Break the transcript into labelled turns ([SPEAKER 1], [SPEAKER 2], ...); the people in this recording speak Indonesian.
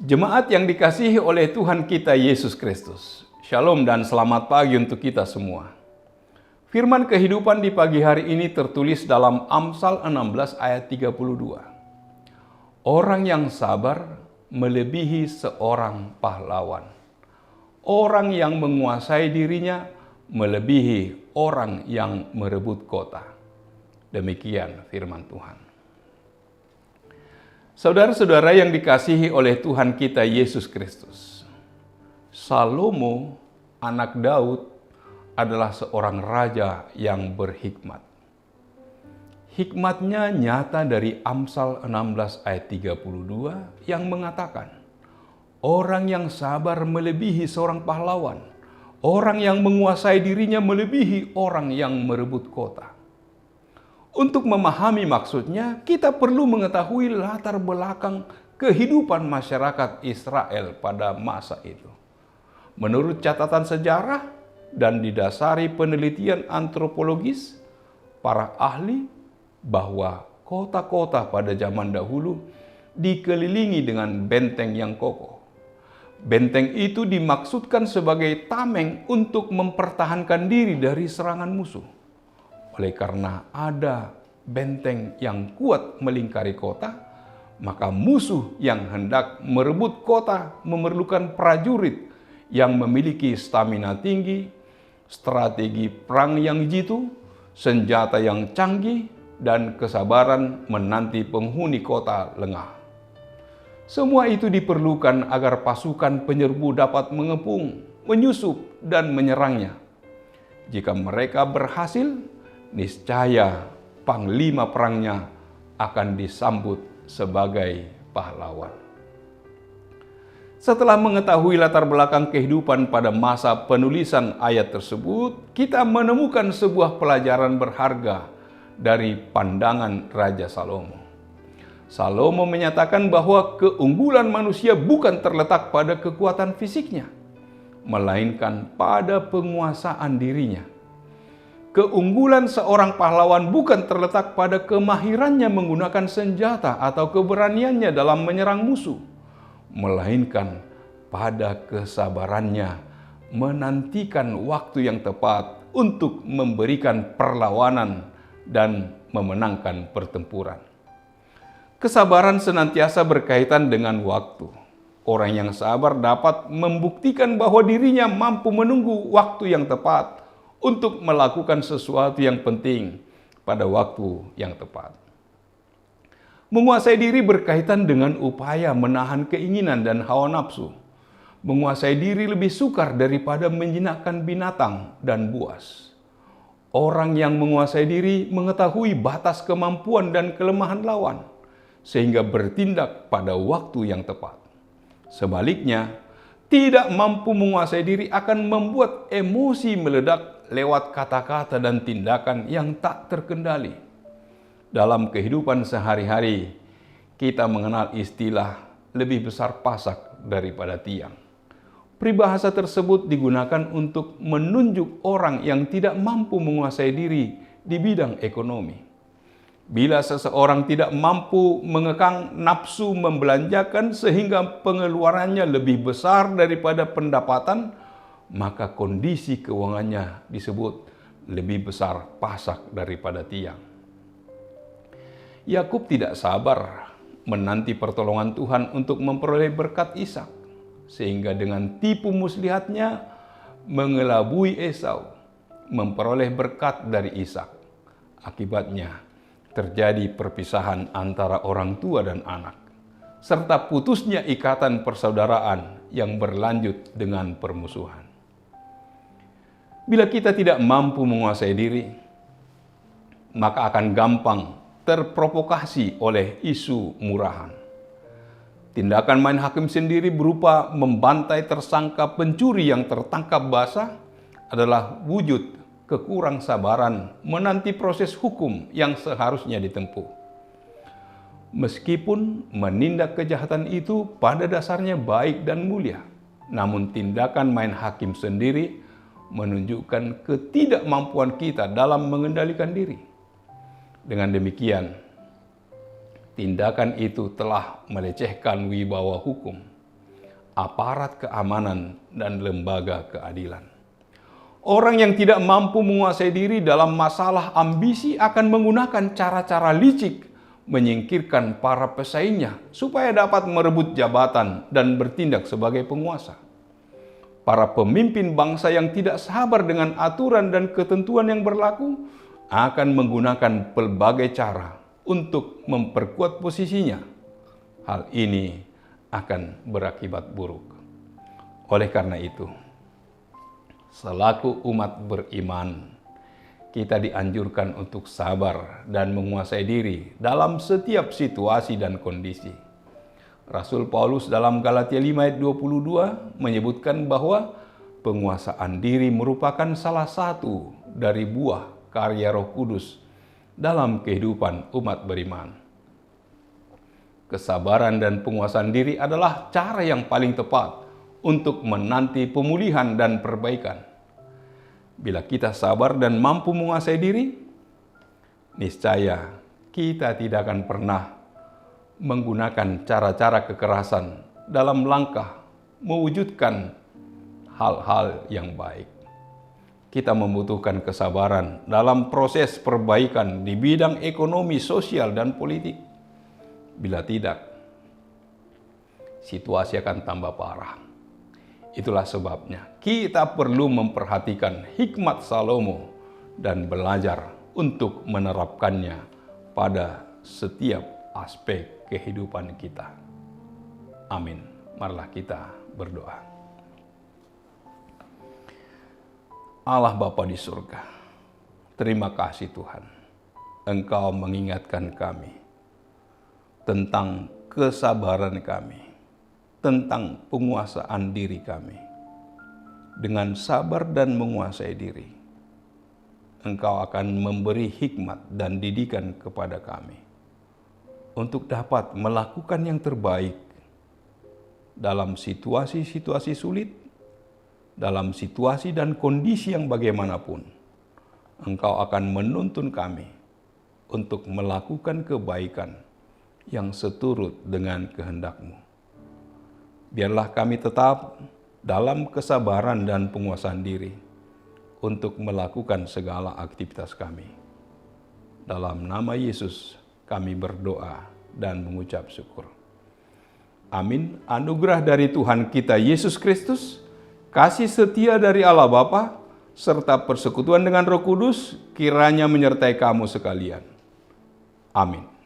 [SPEAKER 1] Jemaat yang dikasihi oleh Tuhan kita Yesus Kristus, Shalom dan selamat pagi untuk kita semua. Firman kehidupan di pagi hari ini tertulis dalam Amsal 16 ayat 32. Orang yang sabar melebihi seorang pahlawan. Orang yang menguasai dirinya melebihi orang yang merebut kota. Demikian firman Tuhan. Saudara-saudara yang dikasihi oleh Tuhan kita Yesus Kristus, Salomo, anak Daud, adalah seorang raja yang berhikmat. Hikmatnya nyata dari Amsal 16 ayat 32 yang mengatakan, orang yang sabar melebihi seorang pahlawan, orang yang menguasai dirinya melebihi orang yang merebut kota. Untuk memahami maksudnya, kita perlu mengetahui latar belakang kehidupan masyarakat Israel pada masa itu. Menurut catatan sejarah dan didasari penelitian antropologis, para ahli bahwa kota-kota pada zaman dahulu dikelilingi dengan benteng yang kokoh. Benteng itu dimaksudkan sebagai tameng untuk mempertahankan diri dari serangan musuh. Oleh karena ada benteng yang kuat melingkari kota, maka musuh yang hendak merebut kota memerlukan prajurit yang memiliki stamina tinggi, strategi perang yang jitu, senjata yang canggih, dan kesabaran menanti penghuni kota lengah. Semua itu diperlukan agar pasukan penyerbu dapat mengepung, menyusup, dan menyerangnya. Jika mereka berhasil, niscaya panglima perangnya akan disambut sebagai pahlawan. Setelah mengetahui latar belakang kehidupan pada masa penulisan ayat tersebut, kita menemukan sebuah pelajaran berharga dari pandangan Raja Salomo. Salomo menyatakan bahwa keunggulan manusia bukan terletak pada kekuatan fisiknya, melainkan pada penguasaan dirinya. Keunggulan seorang pahlawan bukan terletak pada kemahirannya menggunakan senjata atau keberaniannya dalam menyerang musuh, melainkan pada kesabarannya menantikan waktu yang tepat untuk memberikan perlawanan dan memenangkan pertempuran. Kesabaran senantiasa berkaitan dengan waktu. Orang yang sabar dapat membuktikan bahwa dirinya mampu menunggu waktu yang tepat untuk melakukan sesuatu yang penting pada waktu yang tepat. Menguasai diri berkaitan dengan upaya menahan keinginan dan hawa nafsu. Menguasai diri lebih sukar daripada menjinakkan binatang dan buas. Orang yang menguasai diri mengetahui batas kemampuan dan kelemahan lawan, sehingga bertindak pada waktu yang tepat. Sebaliknya, tidak mampu menguasai diri akan membuat emosi meledak lewat kata-kata dan tindakan yang tak terkendali. Dalam kehidupan sehari-hari, kita mengenal istilah lebih besar pasak daripada tiang. Peribahasa tersebut digunakan untuk menunjuk orang yang tidak mampu menguasai diri di bidang ekonomi. Bila seseorang tidak mampu mengekang nafsu membelanjakan sehingga pengeluarannya lebih besar daripada pendapatan, maka kondisi keuangannya disebut lebih besar pasak daripada tiang. Yakub tidak sabar menanti pertolongan Tuhan untuk memperoleh berkat Ishak, sehingga dengan tipu muslihatnya mengelabui Esau, memperoleh berkat dari Ishak. Akibatnya terjadi perpisahan antara orang tua dan anak, serta putusnya ikatan persaudaraan yang berlanjut dengan permusuhan. Bila kita tidak mampu menguasai diri, maka akan gampang terprovokasi oleh isu murahan. Tindakan main hakim sendiri berupa membantai tersangka pencuri yang tertangkap basah adalah wujud kekurangsabaran menanti proses hukum yang seharusnya ditempuh. Meskipun menindak kejahatan itu pada dasarnya baik dan mulia, namun tindakan main hakim sendiri menunjukkan ketidakmampuan kita dalam mengendalikan diri. Dengan demikian, tindakan itu telah melecehkan wibawa hukum. aparat keamanan, dan lembaga keadilan. Orang yang tidak mampu menguasai diri dalam masalah ambisi akan menggunakan cara-cara licik menyingkirkan para pesaingnya supaya dapat merebut jabatan dan bertindak sebagai penguasa. Para pemimpin bangsa yang tidak sabar dengan aturan dan ketentuan yang berlaku akan menggunakan pelbagai cara untuk memperkuat posisinya. Hal ini akan berakibat buruk. Oleh karena itu, selaku umat beriman, kita dianjurkan untuk sabar dan menguasai diri dalam setiap situasi dan kondisi. Rasul Paulus dalam Galatia 5 ayat 22 menyebutkan bahwa penguasaan diri merupakan salah satu dari buah karya Roh Kudus dalam kehidupan umat beriman. Kesabaran dan penguasaan diri adalah cara yang paling tepat untuk menanti pemulihan dan perbaikan. Bila kita sabar dan mampu menguasai diri, niscaya kita tidak akan pernah menggunakan cara-cara kekerasan dalam langkah mewujudkan hal-hal yang baik. Kita membutuhkan kesabaran dalam proses perbaikan di bidang ekonomi, sosial, dan politik. Bila tidak, situasi akan tambah parah. Itulah sebabnya kita perlu memperhatikan hikmat Salomo dan belajar untuk menerapkannya pada setiap aspek kehidupan kita. Amin. Marilah kita berdoa. Allah Bapa di surga, terima kasih Tuhan, Engkau mengingatkan kami tentang kesabaran kami, tentang penguasaan diri kami. Dengan sabar dan menguasai diri, Engkau akan memberi hikmat dan didikan kepada kami untuk dapat melakukan yang terbaik dalam situasi-situasi sulit, dalam situasi dan kondisi yang bagaimanapun. Engkau akan menuntun kami untuk melakukan kebaikan yang seturut dengan kehendak-Mu. Biarlah kami tetap dalam kesabaran dan penguasaan diri untuk melakukan segala aktivitas kami. Dalam nama Yesus kami berdoa dan mengucap syukur. Amin. Anugerah dari Tuhan kita Yesus Kristus, kasih setia dari Allah Bapa, serta persekutuan dengan Roh Kudus kiranya menyertai kamu sekalian. Amin.